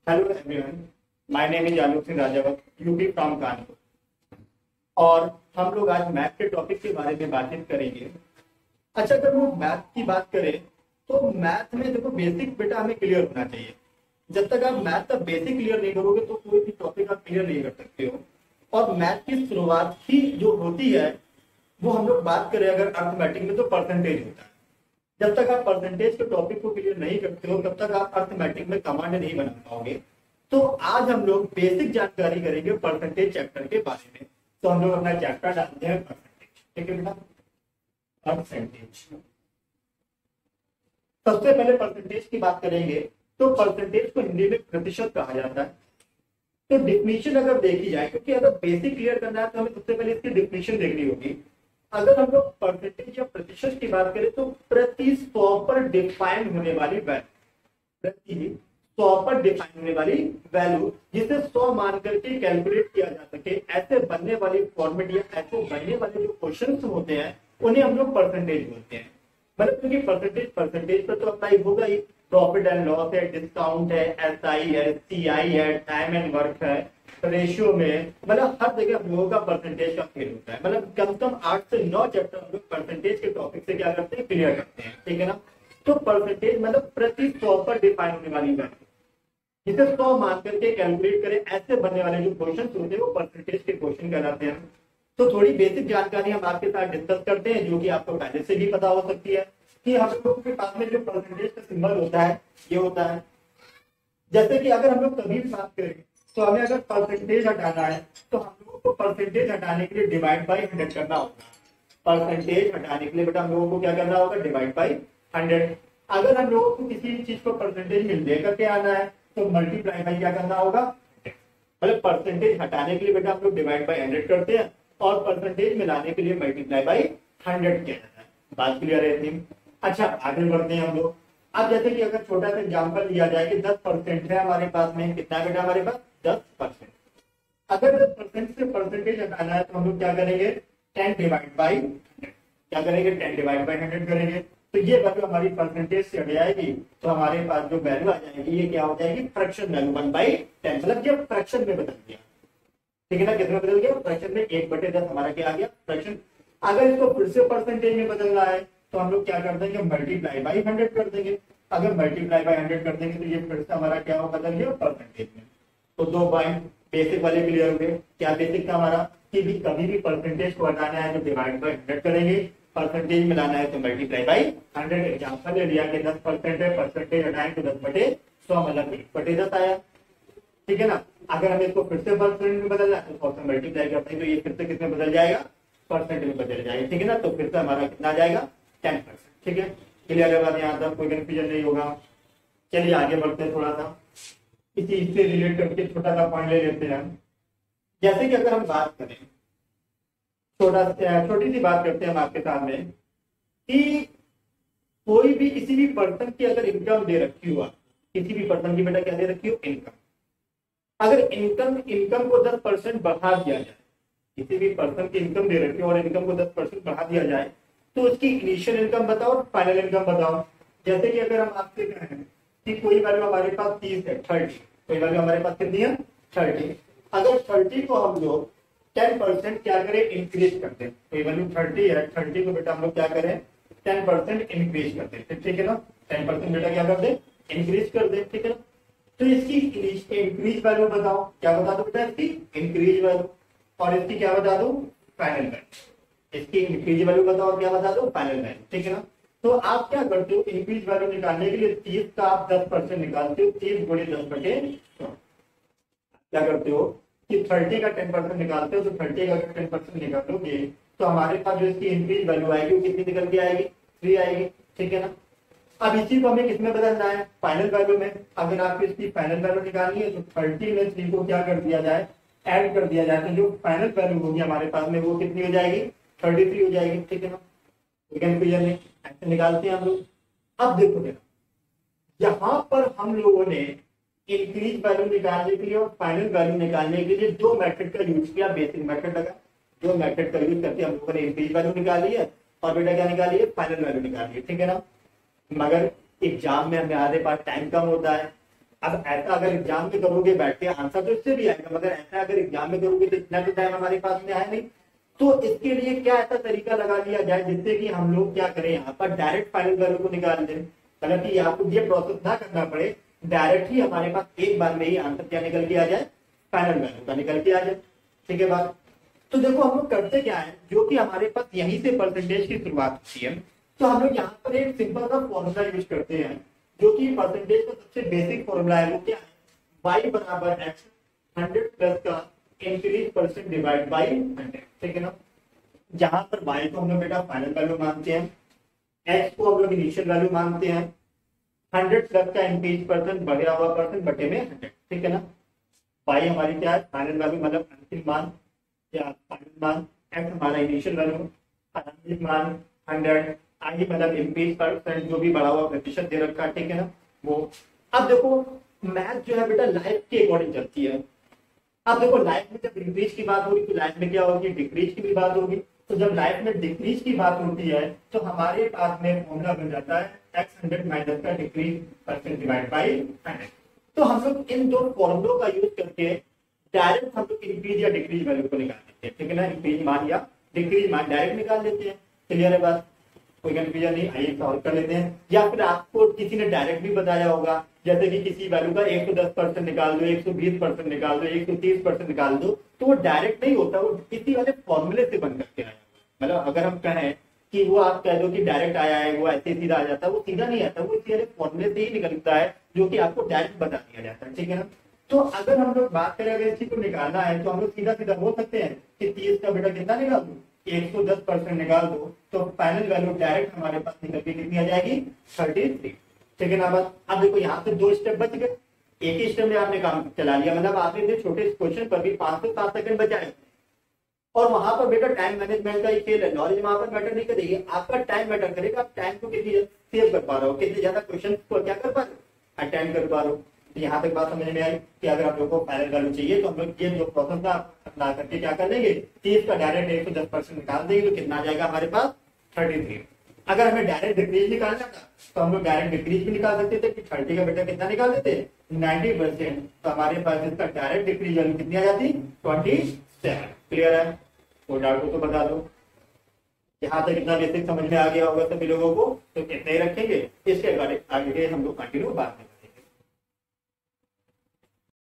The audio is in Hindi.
Hello everyone, my name is Alok Singh Rajawat, UP from Kanpur. और हम लोग आज मैथ के टॉपिक के बारे में बातचीत करेंगे। अच्छा, अगर वो मैथ की बात करें तो मैथ में देखो बेसिक बेटा हमें क्लियर होना चाहिए। जब तक आप मैथ का बेसिक क्लियर नहीं करोगे तो कोई भी टॉपिक आप क्लियर नहीं कर सकते हो। और मैथ की शुरुआत ही जो होती है वो हम लोग बात करें अगर अर्थमेटिक में तो परसेंटेज होता है। जब तक आप परसेंटेज के टॉपिक को क्लियर नहीं करते हो तब तक आप अर्थमेटिक में कमांड नहीं बना पाओगे। तो आज हम लोग बेसिक जानकारी करेंगे परसेंटेज चैप्टर के बारे में। तो हम लोग अपना चैप्टर डालते हैं परसेंटेज। ठीक है बेटा, परसेंटेज। सबसे पहले परसेंटेज की बात करेंगे तो परसेंटेज को हिंदी में प्रतिशत कहा जाता है। तो डिफिनीशन अगर देखी जाए, क्योंकि अगर बेसिक क्लियर करना है तो हमें सबसे पहले इसकी डिफिनीशन देखनी होगी। अगर हम लोग परसेंटेज या प्रतिशत की बात करें तो प्रति 100 पर डिफाइन होने वाली वैल्यू, प्रति 100 पर डिफाइन होने वाली वैल्यू जिसे 100 मान करके कैलकुलेट किया जा सके, ऐसे बनने वाली फॉर्मेट या ऐसे बनने वाले जो क्वेश्चन होते हैं उन्हें हम लोग परसेंटेज बोलते हैं। मतलब क्योंकि परसेंटेज पर तो अप्लाई होगा ही। प्रॉफिट एंड लॉस है, डिस्काउंट है, एसआई है, सीआई है, टाइम एंड वर्क है, रेशियो में, मतलब हर जगह हम लोगों का परसेंटेज का खेल होता है। मतलब कम से कम 8 से 9 चैप्टर हम लोग परसेंटेज के टॉपिक से क्या करते हैं, क्लियर करते हैं। ठीक है ना। तो परसेंटेज मतलब प्रति 100 पर डिफाइन होने वाली वैल्यू जिसे 100 मान करके कैलकुलेट करें, ऐसे बनने वाले जो क्वेश्चन होते हैं वो परसेंटेज के क्वेश्चन कहलाते हैं। तो थोड़ी बेसिक जानकारी हम आपके साथ डिस्कस करते हैं जो कि आपको पहले से भी पता हो सकती है कि हम लोगों के पास में जो परसेंटेज का सिंबल होता है ये होता है। जैसे कि अगर हम लोग कभी भी बात करें तो हमें अगर परसेंटेज हटाना है तो हम लोगों को परसेंटेज हटाने के लिए डिवाइड बाई 100 करना होगा। परसेंटेज हटाने के लिए बेटा हम लोगों को क्या करना होगा, डिवाइड बाई 100। अगर हम लोगों को किसी चीज को परसेंटेज में लेकर के आना है तो मल्टीप्लाई बाई क्या करना होगा, मतलब परसेंटेज हटाने के लिए बेटा हम लोग डिवाइड बाई 100 करते हैं और परसेंटेज में लाने के लिए मल्टीप्लाई बाई 100 किया जाता है। बात क्लियर है थी। अच्छा, आगे बढ़ते हैं हम लोग। अब जैसे कि अगर छोटा सा एग्जाम्पल लिया जाए कि 10% है हमारे पास में, कितना बेटा हमारे पास 10%। अगर 10% से परसेंटेज हटाना है तो हम लोग क्या करेंगे, 10 डिवाइड बाई 100 क्या करेंगे, 10 डिवाइड बाई 100 करेंगे। तो ये वैल्यू हमारी परसेंटेज से हट जाएगी तो हमारे पास जो वैल्यू आ जाएगी ये क्या हो जाएगी, फ्रैक्शन वैल्यू 1/10। मतलब ये फ्रैक्शन में बदल गया। ठीक है ना, किसमें बदल गया, फ्रैक्शन में। 1/10 हमारा क्या आ गया, फ्रैक्शन। अगर इसको फिर से परसेंटेज में बदलना है तो हम लोग क्या कर देंगे, मल्टीप्लाई बाई 100 कर देंगे। अगर मल्टीप्लाई बाई 100 कर देंगे तो ये फिर से हमारा क्या हो, बदल गया परसेंटेज में। तो 2 पॉइंट बेसिक वाले क्लियर हो गए। क्या बेसिक था हमारा कि भी कभी भी परसेंटेज को हटाना है तो डिवाइड बाई 100 करेंगे, परसेंटेज में लाना है तो मल्टीप्लाई बाई 100। एग्जाम्पल ले लिया कि 10% है, परसेंटेज हटाएं तो 10/100 मतलब 1/10 आया। ठीक है ना। अगर हमें इसको फिर से परसेंट में बदलना है तो 100 से मल्टीप्लाई करते हैं तो ये फिर से किसमें बदल जाएगा, परसेंट में बदल जाएगा। ठीक है ना। तो फिर से हमारा कितना आ जाएगा, 10%। ठीक है, क्लियर है बात, यहाँ तक कोई कंफ्यूजन नहीं होगा। चलिए आगे बढ़ते हैं। थोड़ा सा इसी इससे रिलेट करके छोटा सा पॉइंट ले लेते हैं। जैसे कि अगर हम बात करें, छोटी सी बात करते हैं हम आपके सामने कि कोई भी किसी भी पर्सन की अगर इनकम दे रखी हुआ, किसी भी पर्सन की बेटा क्या दे रखी हो, इनकम। अगर इनकम को 10% बढ़ा दिया जाए, किसी भी पर्सन की इनकम दे रखी हो और इनकम को 10% बढ़ा दिया जाए तो उसकी इनिशियल इनकम बताओ और फाइनल इनकम बताओ। जैसे कि अगर हम आपसे कहें कि कोई वैल्यू हमारे पास 30 है, 30, कोई वैल्यू हमारे पास कितनी है, 30। अगर 30 को हम लोग 10% क्या करें, इंक्रीज करते हैं। कोई वैल्यू 30 है, 30 को बेटा हम लोग क्या करें, 10% इंक्रीज करते हैं। ठीक है ना, 10% बेटा क्या कर दे, इंक्रीज कर दे। ठीक है ना। तो इसकी इंक्रीज वैल्यू बताओ, क्या बता दो बेटा, इसकी इंक्रीज वैल्यू, और इसकी क्या बता दो, फाइनल वैल्यू। इसकी इंक्रीज वैल्यू बताओ और क्या बता दो, फाइनल वैल्यू। ठीक है ना। तो आप क्या करते हो, इंक्रीज वैल्यू निकालने के लिए 30 का आप 10% निकालते हो, 30 गुणे 10/100। क्या करते हो कि 30 का 10% निकालते हो, तो 30 का 10% निकालोगे तो हमारे पास जो इसकी इंक्रीज वैल्यू आएगी वो कितनी निकल के आएगी, 3 आएगी। ठीक है ना। अब इसी को हमें किसमें बदलना है, फाइनल वैल्यू में। अगर आपको इसकी फाइनल वैल्यू निकालनी है तो 30 में 3 को क्या कर दिया जाए, ऐड कर दिया जाए, तो जो फाइनल वैल्यू होगी हमारे पास में वो कितनी हो जाएगी, 33 हो जाएगी। ठीक है ना। कंफ्यूजन नहीं, ऐसे निकालते हैं हम लोग। अब देखो जरा, यहाँ पर हम लोगों ने इंक्रीज वैल्यू निकालने के लिए और फाइनल वैल्यू निकालने के लिए 2 मेथड का यूज किया। बेसिक मेथड लगा, 2 मेथड का यूज करके हम लोगों ने इंक्रीज वैल्यू निकाली है और बेटा क्या निकाली है, फाइनल वैल्यू निकाली है। ठीक है ना। मगर एग्जाम में हमारे पास टाइम कम होता है अब ऐसा अगर एग्जाम में करोगे बैठ के आंसर तो इससे भी आएगा, मगर ऐसा अगर एग्जाम में करोगे तो इतना तो टाइम हमारे पास में है नहीं। तो इसके लिए क्या ऐसा तरीका लगा लिया जाए जिससे कि हम लोग क्या करें, यहाँ पर डायरेक्ट फाइनल वैल्यू को निकाल दें, मतलब कि आपको ये प्रोसेस ना करना पड़े, डायरेक्ट ही हमारे पास एक बार में ही आंसर क्या निकल के आ जाए, फाइनल वैल्यू का निकल के आ जाए। ठीक है बात। तो देखो हम लोग करते क्या है, जो कि हमारे पास यहीं से परसेंटेज की शुरुआत होती है, तो हम लोग यहाँ पर एक सिंपल सा फॉर्मूला यूज करते हैं, जो कि परसेंटेज का सबसे बेसिक फॉर्मूला है। वो क्या है, y बराबर x 100 प्लस का इंक्रीज परसेंट डिवाइड बाई 100। ठीक है ना, जहां पर y को हम लोग बेटा फाइनल वैल्यू मानते हैं, x को हम लोग इनिशियल वैल्यू मानते हैं, 100 प्लस का इंक्रीज परसेंट बढ़िया हुआ परसेंट बटे में 100। ठीक है ना, y हमारी क्या है, फाइनल वैल्यू मतलब अंतिम मान, या फाइनल मान, x हमारा इनिशियल वैल्यू, अंतिम मान 100, आई मतलब इंक्रीज परसेंट जो भी बढ़ा हुआ प्रतिशत दे रखा है। ठीक है ना वो। अब देखो मैथ जो है बेटा लाइफ के अकॉर्डिंग चलती है। अब देखो लाइफ में जब इंक्रीज की बात होगी तो लाइफ में क्या होगी, डिक्रीज की भी बात होगी। तो जब लाइफ में डिक्रीज की बात होती है तो हमारे पास में फॉर्मूला बन जाता है x 100 माइनस का डिक्रीज परसेंट डिवाइड बाई 100। तो हम लोग इन दो फॉर्मूलों का यूज करके डायरेक्ट हम लोग इंक्रीज या डिक्रीज वैल्यू को निकाल देते हैं। ठीक है ना, इंक्रीज मान या डिक्रीज मान डायरेक्ट निकाल देते हैं। क्लियर है बात, कोई कंफ्यूजन नहीं, आइए सॉल्व कर लेते हैं। या फिर आपको किसी ने डायरेक्ट भी बताया होगा, जैसे कि किसी वैल्यू का 110% निकाल दो, 120% निकाल दो, 130% निकाल दो, तो वो डायरेक्ट नहीं होता, वो किसी वाले फॉर्मूले से बन करके आया। मतलब अगर हम कहें कि वो आप कह दो कि डायरेक्ट आया है, वो ऐसे सीधा आ जाता है, वो सीधा नहीं आता, वो इसी वाले फॉर्मूले से ही निकलता है जो कि आपको डायरेक्ट बता दिया जाता है। ठीक है ना, तो अगर हम लोग बात करें, अगर इसी को निकालना है तो हम लोग सीधा सीधा बोल सकते हैं कि 30 का बेटा कितना निकाल दो, 110% निकाल दो, तो फाइनल वैल्यू डायरेक्ट हमारे पास निकल के कितनी आ जाएगी, 33। ठीक है ना बात। अब देखो यहाँ से 2 स्टेप बच गए, एक ही स्टेप में आपने काम चला लिया, मतलब आपने इतने छोटे क्वेश्चन पर भी 5 से 7 सेकंड बचाए। और वहां पर बेटा टाइम मैनेजमेंट का ही खेल है, नॉलेज वहां पर मैटर नहीं करेगी, आपका टाइम मैटर करेगा। आप टाइम को कितनी सेव कर पा रहे हो, कितने ज्यादा क्वेश्चन को क्या कर पा रहे हो, अटेंड कर पा रहे हो। यहाँ तक बात समझ में आई कि अगर आप लोगों को फाइनल वैल्यू चाहिए तो हम लोग ये जो प्रोसेस था अपना करके क्या कर लेंगे, 30 का डायरेक्ट 110% निकाल देंगे, तो कितना आ जाएगा हमारे पास, 33। अगर हमें डायरेक्ट डिक्रीज निकालना था तो हम लोग डायरेक्ट डिक्रीज भी निकाल सकते थे कि 30 का बेटा कितना निकाल देते, 90%। तो हमारे पास इसका डायरेक्ट डिक्रीज वैल्यू कितनी आ जाती, 27। क्लियर है, कोई डाउट हो तो बता दो। यहाँ तक इतना बेसिक समझ में आ गया होगा सभी लोगों को, तो कितने ही रखेंगे, इसके आगे हम लोग कंटिन्यू बात करेंगे।